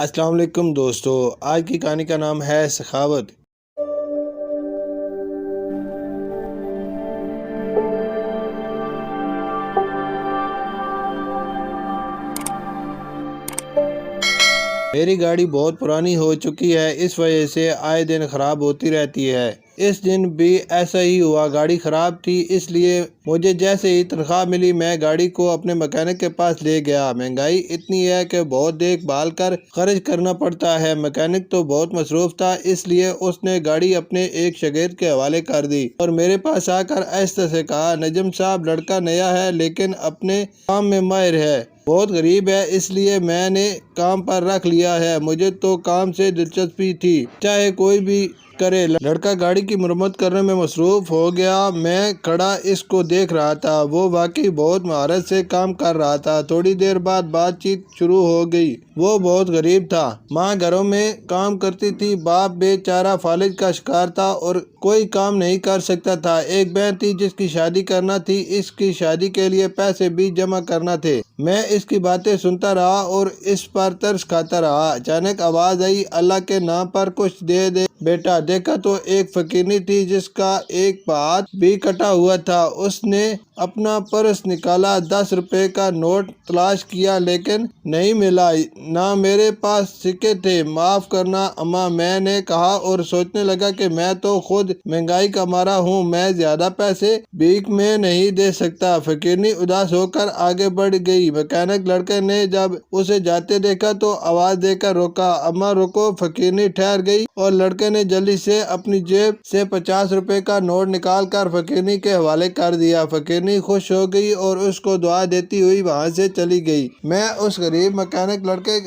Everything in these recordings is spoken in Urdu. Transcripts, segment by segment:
السلام علیکم دوستو، آج کی کہانی کا نام ہے سخاوت۔ میری گاڑی بہت پرانی ہو چکی ہے، اس وجہ سے آئے دن خراب ہوتی رہتی ہے۔ اس دن بھی ایسا ہی ہوا، گاڑی خراب تھی، اس لیے مجھے جیسے ہی تنخواہ ملی میں گاڑی کو اپنے مکینک کے پاس لے گیا۔ مہنگائی اتنی ہے کہ بہت دیکھ بھال کر خرچ کرنا پڑتا ہے۔ مکینک تو بہت مصروف تھا، اس لیے اس نے گاڑی اپنے ایک شاگرد کے حوالے کر دی اور میرے پاس آ کر آہستہ سے کہا، نجم صاحب، لڑکا نیا ہے لیکن اپنے کام میں ماہر ہے، بہت غریب ہے، اس لیے میں نے کام پر رکھ لیا ہے۔ مجھے تو کام سے دلچسپی تھی، چاہے کوئی بھی کرے۔ لڑکا گاڑی کی مرمت کرنے میں مصروف ہو گیا۔ میں کھڑا اس کو دیکھ رہا تھا، وہ واقعی بہت مہارت سے کام کر رہا تھا۔ تھوڑی دیر بعد بات چیت شروع ہو گئی۔ وہ بہت غریب تھا، ماں گھروں میں کام کرتی تھی، باپ بے چارہ فالج کا شکار تھا اور کوئی کام نہیں کر سکتا تھا۔ ایک بہن تھی جس کی شادی کرنا تھی، اس کی شادی کے لیے پیسے بھی جمع کرنا تھے۔ میں اس کی باتیں سنتا رہا اور اس پر ترس کھاتا رہا۔ اچانک آواز آئی، اللہ کے نام پر کچھ دے دے بیٹا۔ دیکھا تو ایک فقیرنی تھی جس کا ایک ہاتھ بھی کٹا ہوا تھا۔ اس نے اپنا پرس نکالا، 10 روپے کا نوٹ تلاش کیا لیکن نہیں ملا۔ نہ میرے پاس سکے تھے۔ معاف کرنا اماں، میں نے کہا اور سوچنے لگا کہ میں تو خود مہنگائی کا مارا ہوں، میں زیادہ پیسے بھیک میں نہیں دے سکتا۔ فقیرنی اداس ہو کر آگے بڑھ گئی۔ مکینک لڑکے نے جب اسے جاتے دیکھا تو آواز دے کر روکا، اماں رکو۔ فقیرنی ٹھہر گئی اور لڑکے نے جلدی سے اپنی جیب سے 50 روپے کا نوٹ نکال کر فقیرنی کے حوالے کر دیا۔ فقیرنی خوش ہو گئی اور اس کو دعا دیتی ہوئی وہاں سے چلی گئی۔ میں اس غریب مکینک لڑکے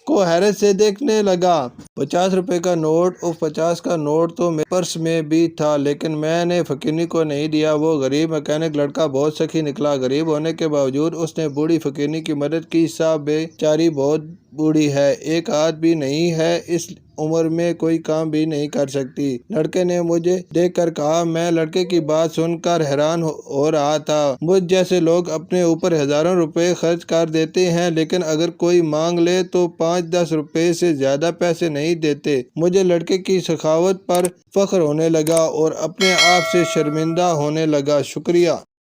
کو حیرت سے دیکھنے لگا۔ 50 روپے کا نوٹ، 50 کا نوٹ تو میرے پرس میں بھی تھا لیکن میں نے فقیرنی کو نہیں دیا۔ وہ غریب مکینک لڑکا بہت سخی نکلا۔ غریب ہونے کے باوجود اس نے بوڑھی فقیرنی کی مدد کی۔ صاحب بیچاری بہت بوڑھی ہے، ایک ہاتھ بھی نہیں ہے، اس عمر میں کوئی کام بھی نہیں کر سکتی۔ لڑکے نے مجھے دیکھ کر کہا۔ میں لڑکے کی بات سن کر حیران ہو رہا تھا۔ مجھ جیسے لوگ اپنے اوپر ہزاروں روپے خرچ کر دیتے ہیں لیکن اگر کوئی مانگ لے تو 5-10 روپے سے زیادہ پیسے نہیں دیتے۔ مجھے لڑکے کی سخاوت پر فخر ہونے لگا اور اپنے آپ سے شرمندہ ہونے لگا۔ شکریہ۔